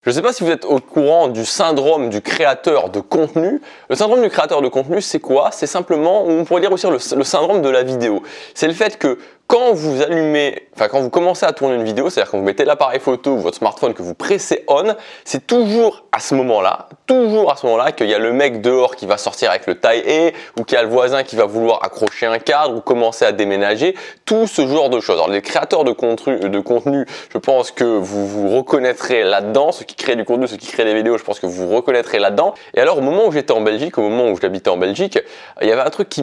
Je ne sais pas si vous êtes au courant du syndrome du créateur de contenu. Le syndrome du créateur de contenu, c'est quoi? C'est simplement, ou on pourrait dire aussi le syndrome de la vidéo. C'est le fait que quand vous allumez, quand vous commencez à tourner une vidéo, c'est-à-dire quand vous mettez l'appareil photo ou votre smartphone, que vous pressez on, c'est toujours à ce moment-là qu'il y a le mec dehors qui va sortir avec le taille-haie, ou qu'il y a le voisin qui va vouloir accrocher un cadre ou commencer à déménager, tout ce genre de choses. Alors les créateurs de contenu, je pense que vous vous reconnaîtrez là-dedans, ceux qui créent du contenu, ceux qui créent des vidéos, je pense que vous vous reconnaîtrez là-dedans. Et alors au moment où j'étais en Belgique, au moment où j'habitais en Belgique, il y avait un truc qui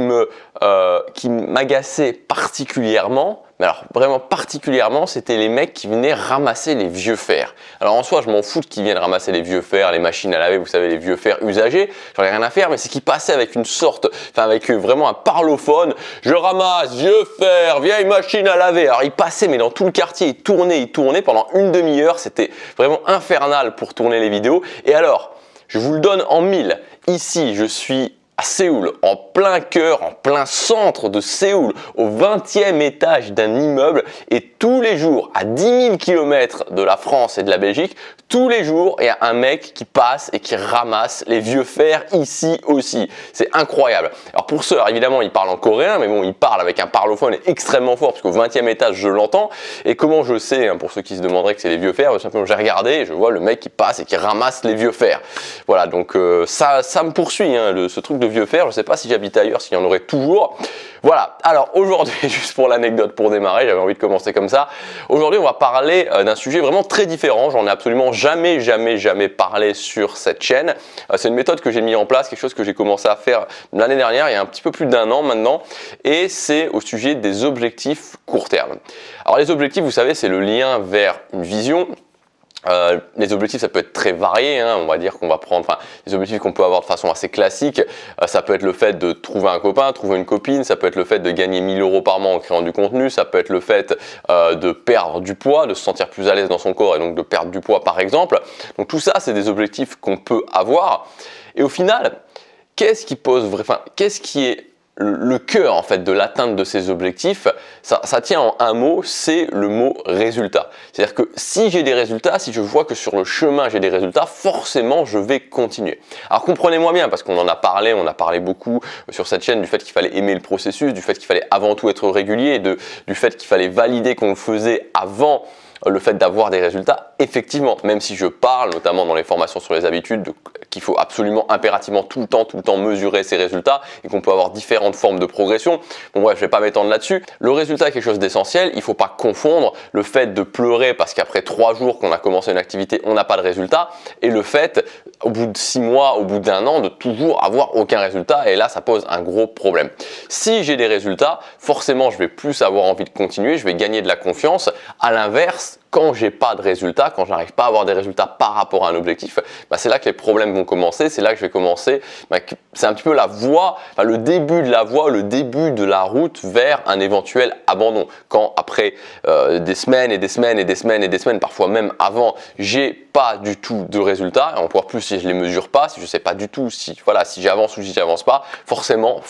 m'agaçait particulièrement. Mais alors vraiment particulièrement, c'était les mecs qui venaient ramasser les vieux fers. Alors en soi, je m'en fous qu'ils viennent ramasser les vieux fers, les machines à laver, vous savez, les vieux fers usagés. J'en ai rien à faire, mais c'est qu'ils passaient avec une sorte, avec vraiment un parlophone. Je ramasse vieux fer, vieille machine à laver. Alors ils passaient, mais dans tout le quartier, ils tournaient pendant une demi-heure. C'était vraiment infernal pour tourner les vidéos. Et alors, je vous le donne en mille. Ici, je suis à Séoul, en plein cœur, en plein centre de Séoul, au 20e étage d'un immeuble, et tous les jours, à 10 000 km de la France et de la Belgique, tous les jours, il y a un mec qui passe et qui ramasse les vieux fers ici aussi. C'est incroyable. Alors pour ceux, évidemment, ils parlent en coréen, mais bon, ils parlent avec un parlophone extrêmement fort, parce qu'au 20e étage, je l'entends. Et comment je sais, pour ceux qui se demanderaient que c'est les vieux fers, simplement j'ai regardé et je vois le mec qui passe et qui ramasse les vieux fers. Voilà, donc ça me poursuit, ce truc de vieux fers. Je ne sais pas si j'habite ailleurs, s'il y en aurait toujours. Voilà, alors aujourd'hui, juste pour l'anecdote, pour démarrer, j'avais envie de commencer comme ça. Aujourd'hui, on va parler d'un sujet vraiment très différent. J'en ai absolument jamais parlé sur cette chaîne. C'est une méthode que j'ai mis en place, quelque chose que j'ai commencé à faire l'année dernière, il y a un petit peu plus d'un an maintenant. Et c'est au sujet des objectifs court terme. Alors les objectifs, vous savez, c'est le lien vers une vision. Les objectifs, ça peut être très varié, on va dire qu'on va prendre les objectifs qu'on peut avoir de façon assez classique. Ça peut être le fait de trouver un copain, trouver une copine, ça peut être le fait de gagner 1 000 € par mois en créant du contenu, ça peut être le fait de perdre du poids, de se sentir plus à l'aise dans son corps et donc de perdre du poids par exemple. Donc tout ça, c'est des objectifs qu'on peut avoir. Et au final, qu'est-ce qui est le cœur en fait de l'atteinte de ces objectifs? Ça tient en un mot, c'est le mot résultat. C'est-à-dire que si j'ai des résultats, si je vois que sur le chemin j'ai des résultats, forcément je vais continuer. Alors comprenez-moi bien, parce qu'on en a parlé, beaucoup sur cette chaîne du fait qu'il fallait aimer le processus, du fait qu'il fallait avant tout être régulier, du fait qu'il fallait valider qu'on le faisait avant le fait d'avoir des résultats. Effectivement, même si je parle notamment dans les formations sur les habitudes qu'il faut absolument impérativement tout le temps mesurer ses résultats et qu'on peut avoir différentes formes de progression. Bon bref, je vais pas m'étendre là-dessus. Le résultat est quelque chose d'essentiel. Il faut pas confondre le fait de pleurer parce qu'après 3 jours qu'on a commencé une activité, on n'a pas de résultat, et le fait au bout de 6 mois, au bout d'1 an, de toujours avoir aucun résultat, et là ça pose un gros problème. Si j'ai des résultats, forcément je vais plus avoir envie de continuer, je vais gagner de la confiance. À l'inverse, quand j'ai pas de résultats, quand je n'arrive pas à avoir des résultats par rapport à un objectif, c'est là que les problèmes vont commencer, c'est là que je vais commencer, c'est un petit peu la voie, le début de la voie, le début de la route vers un éventuel abandon. Quand après des semaines et des semaines, parfois même avant, j'ai pas du tout de résultats, et encore plus si je les mesure pas, si je sais pas du tout si j'avance ou si j'avance pas, forcément,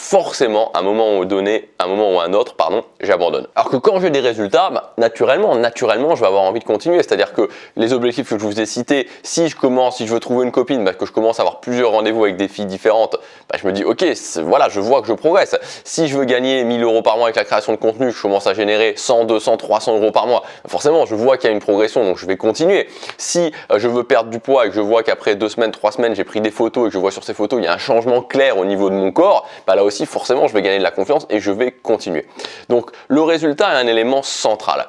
à un moment ou à un autre, j'abandonne. Alors que quand j'ai des résultats, naturellement, je vais avoir envie de continuer. C'est-à-dire que les objectifs que je vous ai cités, si je veux trouver une copine, que je commence à avoir plusieurs rendez-vous avec des filles différentes, je me dis ok, voilà, je vois que je progresse. Si je veux gagner 1 000 € par mois avec la création de contenu, je commence à générer 100, 200, 300 € par mois. Forcément, je vois qu'il y a une progression, donc je vais continuer. Si je veux perdre du poids et que je vois qu'après 2 semaines, 3 semaines, j'ai pris des photos et que je vois sur ces photos il y a un changement clair au niveau de mon corps, là aussi forcément je vais gagner de la confiance et je vais continuer. Donc le résultat est un élément central.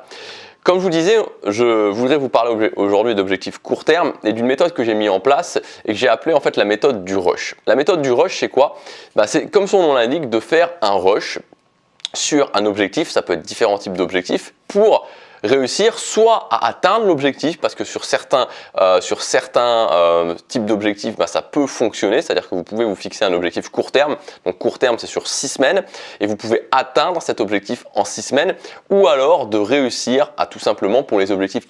Comme je vous disais, je voudrais vous parler aujourd'hui d'objectifs court terme et d'une méthode que j'ai mis en place et que j'ai appelée en fait la méthode du rush. La méthode du rush, c'est quoi? C'est comme son nom l'indique, de faire un rush sur un objectif. Ça peut être différents types d'objectifs pour réussir soit à atteindre l'objectif, parce que sur certains types d'objectifs, ça peut fonctionner, c'est-à-dire que vous pouvez vous fixer un objectif court terme. Donc court terme, c'est sur 6 semaines et vous pouvez atteindre cet objectif en 6 semaines, ou alors de réussir à tout simplement, pour les objectifs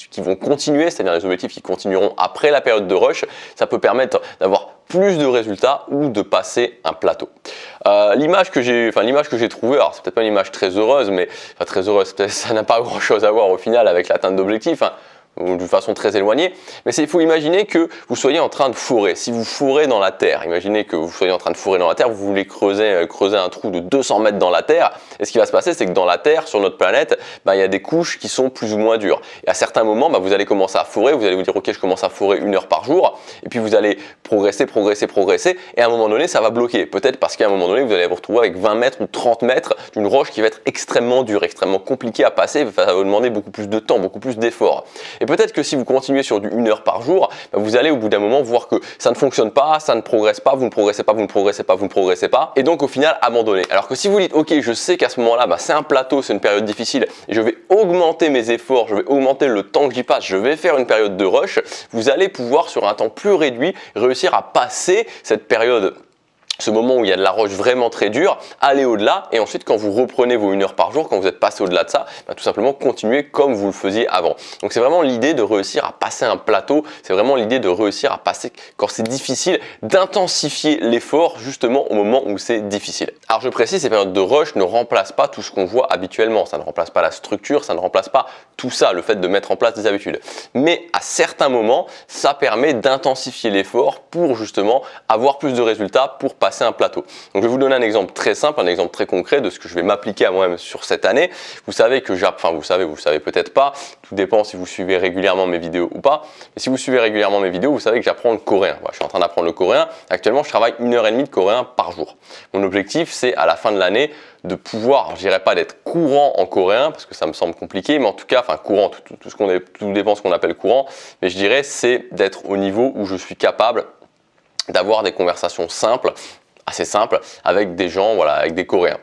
qui vont continuer, c'est-à-dire les objectifs qui continueront après la période de rush, ça peut permettre d'avoir plus de résultats ou de passer un plateau. L'image que j'ai trouvée, alors c'est peut-être pas une image très heureuse, mais très heureuse, ça n'a pas grand-chose à voir au final avec l'atteinte d'objectifs. ou d'une façon très éloignée, mais il faut imaginer que vous soyez en train de fourrer. Si vous fourrez dans la terre, imaginez que vous soyez en train de fourrer dans la terre, vous voulez creuser un trou de 200 mètres dans la terre, et ce qui va se passer, c'est que dans la terre, sur notre planète, il y a des couches qui sont plus ou moins dures. Et à certains moments, vous allez commencer à fourrer, vous allez vous dire ok, je commence à fourrer 1 heure par jour, et puis vous allez progresser, et à un moment donné, ça va bloquer. Peut-être parce qu'à un moment donné, vous allez vous retrouver avec 20 mètres ou 30 mètres d'une roche qui va être extrêmement dure, extrêmement compliquée à passer, ça va vous demander beaucoup plus de temps, beaucoup plus d'efforts. Et peut-être que si vous continuez sur du 1 heure par jour, vous allez au bout d'un moment voir que ça ne fonctionne pas, ça ne progresse pas, vous ne progressez pas, vous ne progressez pas, vous ne progressez pas, et donc au final abandonner. Alors que si vous dites ok, je sais qu'à ce moment-là, c'est un plateau, c'est une période difficile, et je vais augmenter mes efforts, je vais augmenter le temps que j'y passe, je vais faire une période de rush, vous allez pouvoir sur un temps plus réduit réussir à passer cette période, ce moment où il y a de la roche vraiment très dure, aller au-delà, et ensuite quand vous reprenez vos 1 heure par jour, quand vous êtes passé au-delà de ça, tout simplement continuer comme vous le faisiez avant. Donc c'est vraiment l'idée de réussir à passer un plateau, c'est vraiment l'idée de réussir à passer, quand c'est difficile, d'intensifier l'effort justement au moment où c'est difficile. Alors je précise, ces périodes de rush ne remplacent pas tout ce qu'on voit habituellement, ça ne remplace pas la structure, ça ne remplace pas tout ça, le fait de mettre en place des habitudes. Mais à certains moments, ça permet d'intensifier l'effort pour justement avoir plus de résultats, pour passer un plateau. Donc je vais vous donner un exemple très simple, un exemple très concret de ce que je vais m'appliquer à moi-même sur cette année. Vous savez que vous savez peut-être pas, tout dépend si vous suivez régulièrement mes vidéos ou pas. Mais si vous suivez régulièrement mes vidéos, vous savez que j'apprends le coréen. Voilà, je suis en train d'apprendre le coréen. Actuellement, je travaille 1h30 de coréen par jour. Mon objectif, c'est à la fin de l'année de pouvoir, je dirais pas d'être courant en coréen parce que ça me semble compliqué, mais en tout cas, courant, tout dépend de ce qu'on appelle courant, mais je dirais c'est d'être au niveau où je suis capable d'avoir des conversations simples, assez simples, avec des gens, voilà, avec des Coréens.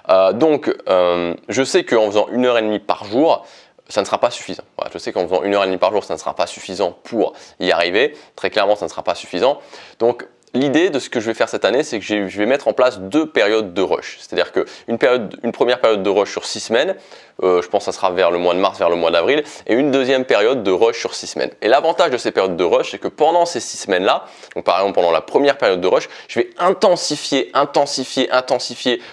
Je sais qu'en faisant 1h30 par jour, ça ne sera pas suffisant. Voilà, je sais qu'en faisant 1h30 par jour, ça ne sera pas suffisant pour y arriver. Très clairement, ça ne sera pas suffisant. Donc, l'idée de ce que je vais faire cette année, c'est que je vais mettre en place 2 périodes de rush. C'est-à-dire qu'une première période de rush sur 6 semaines, je pense que ça sera vers le mois de mars, vers le mois d'avril, et une deuxième période de rush sur 6 semaines. Et l'avantage de ces périodes de rush, c'est que pendant ces 6 semaines-là, donc par exemple pendant la première période de rush, je vais intensifier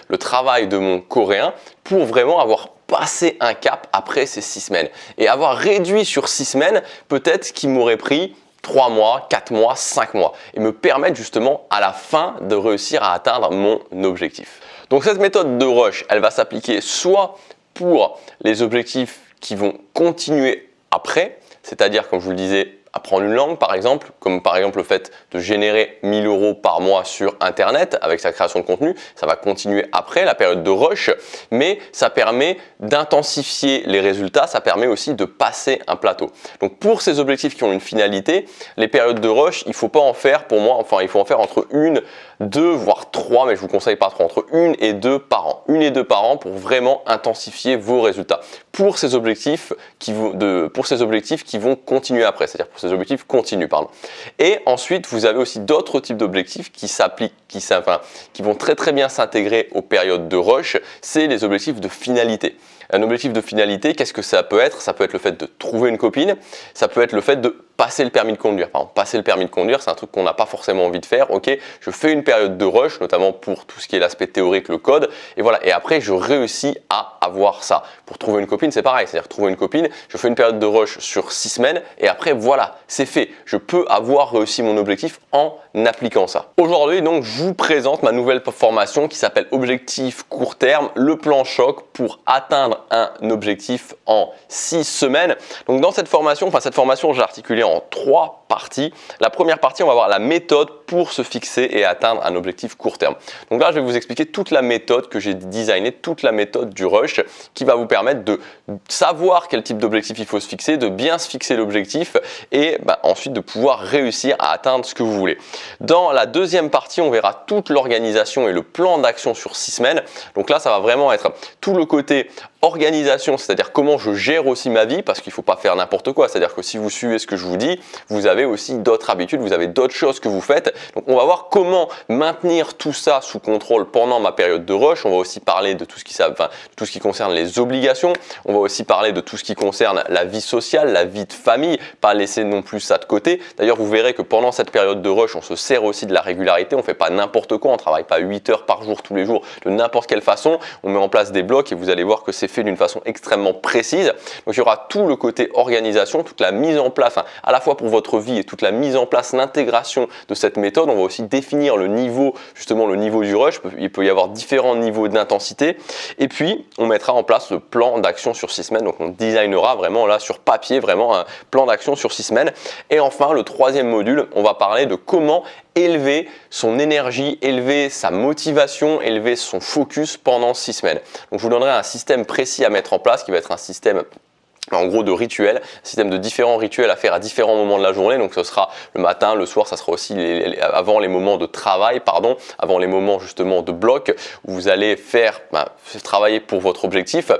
le travail de mon coréen pour vraiment avoir passé un cap après ces 6 semaines. Et avoir réduit sur 6 semaines, peut-être ce qui m'aurait pris 3 mois, 4 mois, 5 mois et me permettre justement à la fin de réussir à atteindre mon objectif. Donc cette méthode de rush, elle va s'appliquer soit pour les objectifs qui vont continuer après, c'est-à-dire comme je vous le disais, apprendre une langue par exemple, comme par exemple le fait de générer 1 000 € par mois sur internet avec sa création de contenu, ça va continuer après la période de rush, mais ça permet d'intensifier les résultats, ça permet aussi de passer un plateau. Donc pour ces objectifs qui ont une finalité, les périodes de rush, il ne faut pas en faire pour moi, il faut en faire entre 1, 2 voire 3, mais je vous conseille pas trop, entre 1 et 2 par an. 1 et 2 par an pour vraiment intensifier vos résultats. Pour ces objectifs qui vont continuer après, c'est-à-dire pour ces objectifs continus, pardon. Et ensuite, vous avez aussi d'autres types d'objectifs qui vont très bien s'intégrer aux périodes de rush, c'est les objectifs de finalité. Un objectif de finalité, qu'est-ce que ça peut être? Ça peut être le fait de trouver une copine, ça peut être le fait de passer le permis de conduire. Par exemple, passer le permis de conduire, c'est un truc qu'on n'a pas forcément envie de faire. Ok, je fais une période de rush, notamment pour tout ce qui est l'aspect théorique, le code, et voilà. Et après, je réussis à avoir ça. Pour trouver une copine, c'est pareil. C'est-à-dire trouver une copine, je fais une période de rush sur 6 semaines, et après, voilà, c'est fait. Je peux avoir réussi mon objectif en appliquant ça. Aujourd'hui, donc, je vous présente ma nouvelle formation qui s'appelle Objectif court terme, le plan choc pour atteindre un objectif en 6 semaines. Donc, dans cette formation, je l'ai articulée en 3 parties. La première partie, on va voir la méthode pour se fixer et atteindre un objectif court terme. Donc là, je vais vous expliquer toute la méthode que j'ai designée, toute la méthode du rush qui va vous permettre de savoir quel type d'objectif il faut se fixer, de bien se fixer l'objectif et ensuite de pouvoir réussir à atteindre ce que vous voulez. Dans la deuxième partie, on verra toute l'organisation et le plan d'action sur 6 semaines. Donc là, ça va vraiment être tout le côté organisation, c'est-à-dire comment je gère aussi ma vie, parce qu'il ne faut pas faire n'importe quoi. C'est-à-dire que si vous suivez ce que je vous dis, vous avez aussi d'autres habitudes, vous avez d'autres choses que vous faites. Donc on va voir comment maintenir tout ça sous contrôle pendant ma période de rush. On va aussi parler de tout ce qui concerne les obligations. On va aussi parler de tout ce qui concerne la vie sociale, la vie de famille, pas laisser non plus ça de côté. D'ailleurs, vous verrez que pendant cette période de rush, on se sert aussi de la régularité. On fait pas n'importe quoi, on travaille pas 8 heures par jour tous les jours de n'importe quelle façon. On met en place des blocs et vous allez voir que c'est fait d'une façon extrêmement précise. Donc il y aura tout le côté organisation, toute la mise en place, à la fois pour votre vie et toute la mise en place, l'intégration de cette méthode. On va aussi définir le niveau, justement le niveau du rush. Il peut y avoir différents niveaux d'intensité. Et puis, on mettra en place le plan d'action sur 6 semaines. Donc on designera vraiment là sur papier, vraiment un plan d'action sur 6 semaines. Et enfin, le troisième module, on va parler de comment élever son énergie, élever sa motivation, élever son focus pendant 6 semaines. Donc je vous donnerai un système précis à mettre en place qui va être un système en gros de rituels, système de différents rituels à faire à différents moments de la journée. Donc ce sera le matin, le soir, ça sera aussi avant les moments de travail, avant les moments justement de bloc où vous allez travailler pour votre objectif.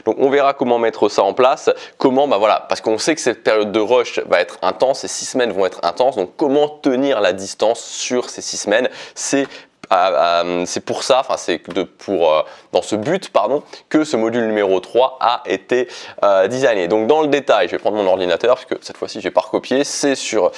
Donc on verra comment mettre ça en place, parce qu'on sait que cette période de rush va être intense, ces 6 semaines vont être intenses. Donc comment tenir la distance sur ces 6 semaines, c'est pour ça, dans ce but, que ce module numéro 3 a été designé. Donc dans le détail, je vais prendre mon ordinateur parce que cette fois-ci, je n'ai pas recopié, c'est sur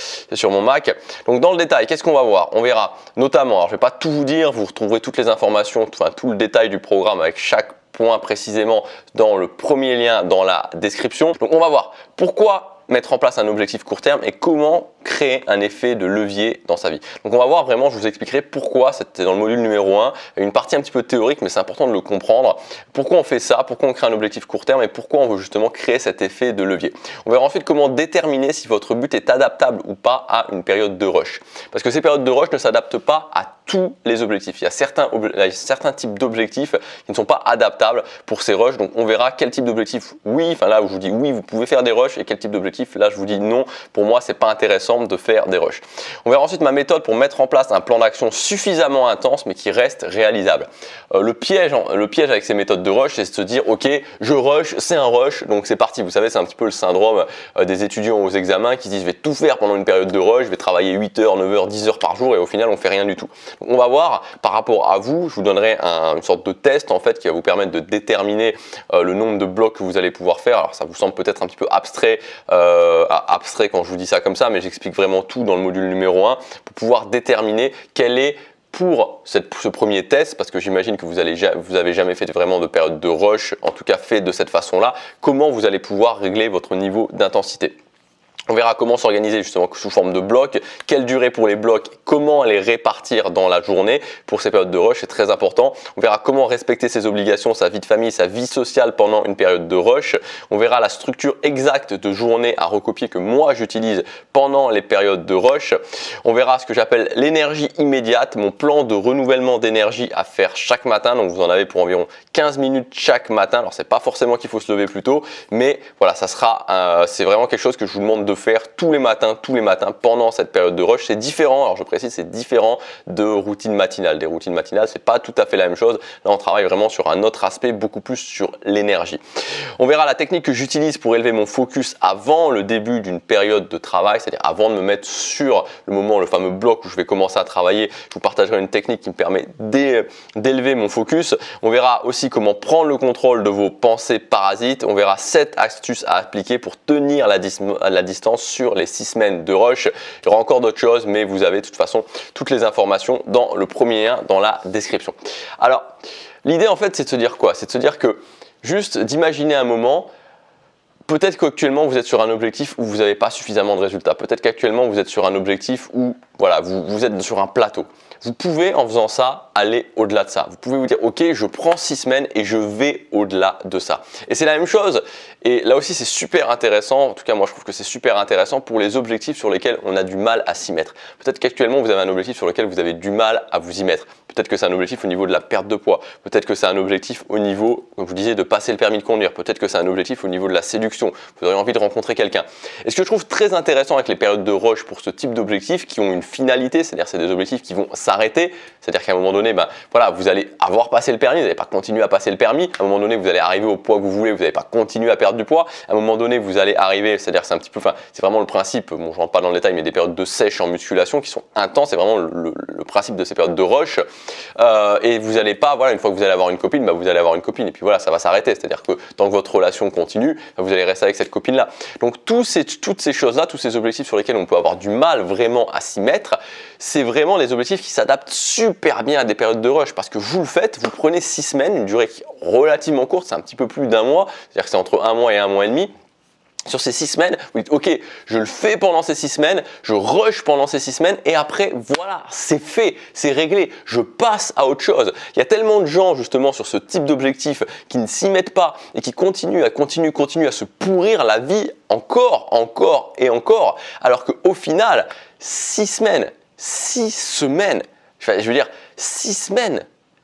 mon Mac. Donc dans le détail, qu'est-ce qu'on va voir? On verra notamment, alors je ne vais pas tout vous dire, vous retrouverez toutes les informations, tout le détail du programme avec chaque point précisément dans le premier lien dans la description. Donc on va voir pourquoi mettre en place un objectif court terme et comment créer un effet de levier dans sa vie. Donc on va voir vraiment, je vous expliquerai pourquoi, c'était dans le module numéro 1, une partie un petit peu théorique mais c'est important de le comprendre, pourquoi on fait ça, pourquoi on crée un objectif court terme et pourquoi on veut justement créer cet effet de levier. On verra ensuite comment déterminer si votre but est adaptable ou pas à une période de rush. Parce que ces périodes de rush ne s'adaptent pas à tous les objectifs. Il y a certains types d'objectifs qui ne sont pas adaptables pour ces rushs. Donc on verra quel type d'objectif là où je vous dis oui, vous pouvez faire des rushs et quel type d'objectif là je vous dis non, pour moi c'est pas intéressant de faire des rushs. On verra ensuite ma méthode pour mettre en place un plan d'action suffisamment intense mais qui reste réalisable. Le piège avec ces méthodes de rush, c'est de se dire ok, je rush, c'est un rush, donc c'est parti. Vous savez, c'est un petit peu le syndrome des étudiants aux examens qui disent je vais tout faire pendant une période de rush, je vais travailler 8 heures, 9 heures, 10 heures par jour et au final on fait rien du tout. Donc, on va voir par rapport à vous, je vous donnerai une sorte de test en fait qui va vous permettre de déterminer le nombre de blocs que vous allez pouvoir faire. Alors ça vous semble peut-être un petit peu abstrait quand je vous dis ça comme ça, mais j'explique vraiment tout dans le module numéro 1 pour pouvoir déterminer quel est pour ce premier test, parce que j'imagine que vous avez jamais fait vraiment de période de rush, en tout cas fait de cette façon-là, comment vous allez pouvoir régler votre niveau d'intensité. On verra comment s'organiser justement sous forme de blocs, quelle durée pour les blocs, comment les répartir dans la journée pour ces périodes de rush, c'est très important. On verra comment respecter ses obligations, sa vie de famille, sa vie sociale pendant une période de rush. On verra la structure exacte de journée à recopier que moi j'utilise pendant les périodes de rush. On verra ce que j'appelle l'énergie immédiate, mon plan de renouvellement d'énergie à faire chaque matin. Donc vous en avez pour environ 15 minutes chaque matin. Alors c'est pas forcément qu'il faut se lever plus tôt, mais voilà, c'est vraiment quelque chose que je vous demande de faire tous les matins pendant cette période de rush. C'est différent, alors je précise, c'est différent de routines matinales. Des routines matinales, c'est pas tout à fait la même chose. Là, on travaille vraiment sur un autre aspect, beaucoup plus sur l'énergie. On verra la technique que j'utilise pour élever mon focus avant le début d'une période de travail, c'est-à-dire avant de me mettre sur le fameux bloc où je vais commencer à travailler. Je vous partagerai une technique qui me permet d'élever mon focus. On verra aussi comment prendre le contrôle de vos pensées parasites. On verra 7 astuces à appliquer pour tenir la distance sur les 6 semaines de rush. Il y aura encore d'autres choses, mais vous avez de toute façon toutes les informations dans le premier lien dans la description. Alors, l'idée en fait, c'est de se dire quoi? C'est de se dire que juste d'imaginer un moment. Peut-être qu'actuellement vous êtes sur un objectif où vous n'avez pas suffisamment de résultats. Peut-être qu'actuellement vous êtes sur un objectif où voilà, vous êtes sur un plateau. Vous pouvez en faisant ça aller au-delà de ça. Vous pouvez vous dire ok, je prends 6 semaines et je vais au-delà de ça. Et c'est la même chose. Et là aussi c'est super intéressant. En tout cas moi je trouve que c'est super intéressant pour les objectifs sur lesquels on a du mal à s'y mettre. Peut-être qu'actuellement vous avez un objectif sur lequel vous avez du mal à vous y mettre. Peut-être que c'est un objectif au niveau de la perte de poids. Peut-être que c'est un objectif au niveau, comme je vous disais, de passer le permis de conduire. Peut-être que c'est un objectif au niveau de la séduction. Vous auriez envie de rencontrer quelqu'un. Et ce que je trouve très intéressant avec les périodes de rush pour ce type d'objectifs qui ont une finalité, c'est-à-dire c'est des objectifs qui vont s'arrêter s'arrêter. C'est-à-dire qu'à un moment donné, voilà, vous allez avoir passé le permis, vous n'allez pas continuer à passer le permis. À un moment donné, vous allez arriver au poids que vous voulez, vous n'allez pas continuer à perdre du poids. À un moment donné, vous allez arriver, c'est-à-dire c'est un petit peu, c'est vraiment le principe, bon, je rentre pas dans le détail, mais des périodes de sèche en musculation qui sont intenses, c'est vraiment le principe de ces périodes de rush. Et vous n'allez pas, voilà, une fois que vous allez avoir une copine, vous allez avoir une copine et puis voilà, ça va s'arrêter. C'est-à-dire que tant que votre relation continue, vous allez rester avec cette copine-là. Donc toutes ces choses-là, tous ces objectifs sur lesquels on peut avoir du mal vraiment à s'y mettre, c'est vraiment des objectifs qui s'adaptent super bien à des périodes de rush parce que vous le faites, vous prenez 6 semaines, une durée relativement courte, c'est un petit peu plus d'un mois, c'est-à-dire que c'est entre 1 mois et 1 mois et demi. Sur ces 6 semaines, vous dites ok, je le fais pendant ces 6 semaines, je rush pendant ces 6 semaines et après voilà, c'est fait, c'est réglé, je passe à autre chose. Il y a tellement de gens justement sur ce type d'objectif qui ne s'y mettent pas et qui continuent à se pourrir la vie encore et encore, alors qu'au final, 6 semaines, je veux dire 6 semaines,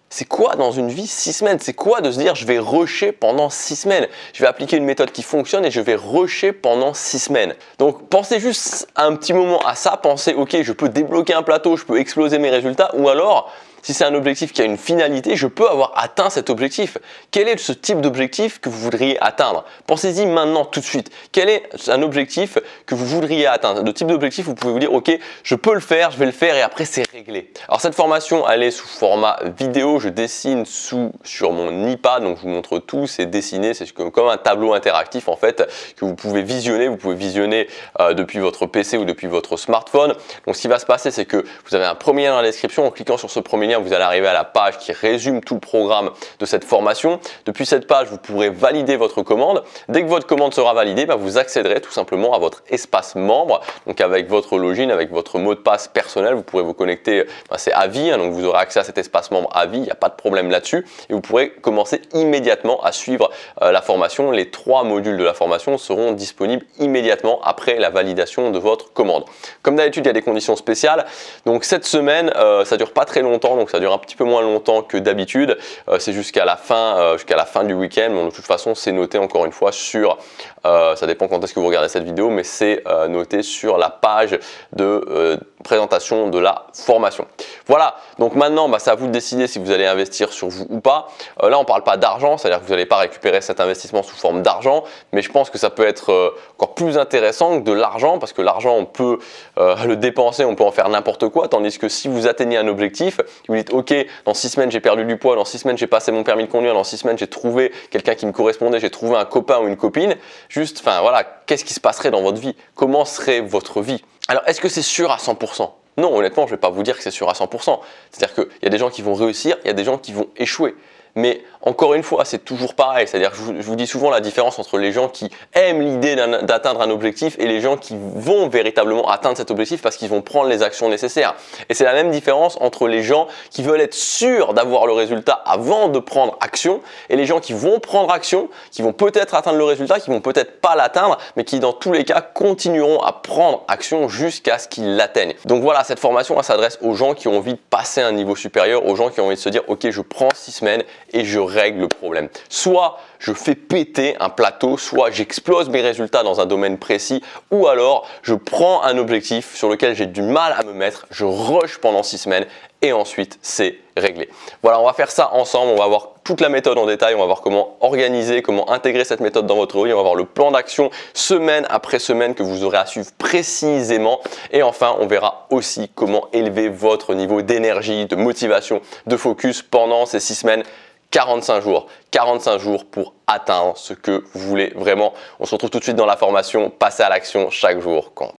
c'est quoi dans une vie 6 semaines? C'est quoi de se dire je vais rusher pendant 6 semaines? Je vais appliquer une méthode qui fonctionne et je vais rusher pendant 6 semaines. Donc pensez juste un petit moment à ça, pensez ok, je peux débloquer un plateau, je peux exploser mes résultats, ou alors si c'est un objectif qui a une finalité, je peux avoir atteint cet objectif. Quel est ce type d'objectif que vous voudriez atteindre? Pensez-y maintenant tout de suite. Quel est un objectif que vous voudriez atteindre? Le type d'objectif, vous pouvez vous dire ok, je peux le faire, je vais le faire et après c'est réglé. Alors cette formation, elle est sous format vidéo, je dessine sur mon iPad, donc je vous montre tout, c'est dessiné, c'est comme un tableau interactif en fait que vous pouvez visionner. Vous pouvez visionner depuis votre PC ou depuis votre smartphone. Donc ce qui va se passer, c'est que vous avez un premier lien dans la description. En cliquant sur ce premier lien, vous allez arriver à la page qui résume tout le programme de cette formation. Depuis cette page, vous pourrez valider votre commande. Dès que votre commande sera validée, vous accéderez tout simplement à votre espace membre. Donc avec votre login, avec votre mot de passe personnel, vous pourrez vous connecter, c'est à vie, donc vous aurez accès à cet espace membre à vie, il n'y a pas de problème là-dessus. Et vous pourrez commencer immédiatement à suivre la formation. Les 3 modules de la formation seront disponibles immédiatement après la validation de votre commande. Comme d'habitude, il y a des conditions spéciales. Donc cette semaine, ça dure pas très longtemps, donc ça dure un petit peu moins longtemps que d'habitude. C'est jusqu'à la fin du week-end. Bon, de toute façon, c'est noté encore une fois sur, ça dépend quand est-ce que vous regardez cette vidéo, mais c'est noté sur la page de présentation de la formation. Voilà, donc maintenant, c'est à vous de décider si vous allez investir sur vous ou pas. Là, on ne parle pas d'argent, c'est-à-dire que vous n'allez pas récupérer cet investissement sous forme d'argent, mais je pense que ça peut être encore plus intéressant que de l'argent, parce que l'argent, on peut le dépenser, on peut en faire n'importe quoi, tandis que si vous atteignez un objectif, vous dites ok, dans 6 semaines j'ai perdu du poids, dans 6 semaines j'ai passé mon permis de conduire, dans 6 semaines j'ai trouvé quelqu'un qui me correspondait, j'ai trouvé un copain ou une copine, juste, voilà, qu'est-ce qui se passerait dans votre vie? Comment serait votre vie? Alors, est-ce que c'est sûr à 100%? Non, honnêtement, je ne vais pas vous dire que c'est sûr à 100%. C'est-à-dire qu'il y a des gens qui vont réussir, il y a des gens qui vont échouer. Mais encore une fois, c'est toujours pareil. C'est-à-dire que je vous dis souvent la différence entre les gens qui aiment l'idée d'atteindre un objectif et les gens qui vont véritablement atteindre cet objectif parce qu'ils vont prendre les actions nécessaires. Et c'est la même différence entre les gens qui veulent être sûrs d'avoir le résultat avant de prendre action et les gens qui vont prendre action, qui vont peut-être atteindre le résultat, qui vont peut-être pas l'atteindre, mais qui dans tous les cas continueront à prendre action jusqu'à ce qu'ils l'atteignent. Donc voilà, cette formation, elle s'adresse aux gens qui ont envie de passer à un niveau supérieur, aux gens qui ont envie de se dire ok, je prends 6 semaines et je règle le problème. Soit je fais péter un plateau, soit j'explose mes résultats dans un domaine précis, ou alors je prends un objectif sur lequel j'ai du mal à me mettre, je rush pendant 6 semaines et ensuite c'est réglé. Voilà, on va faire ça ensemble, on va voir toute la méthode en détail, on va voir comment organiser, comment intégrer cette méthode dans votre vie, on va voir le plan d'action semaine après semaine que vous aurez à suivre précisément et enfin on verra aussi comment élever votre niveau d'énergie, de motivation, de focus pendant ces 6 semaines. 45 jours pour atteindre ce que vous voulez vraiment. On se retrouve tout de suite dans la formation. Passez à l'action, chaque jour compte.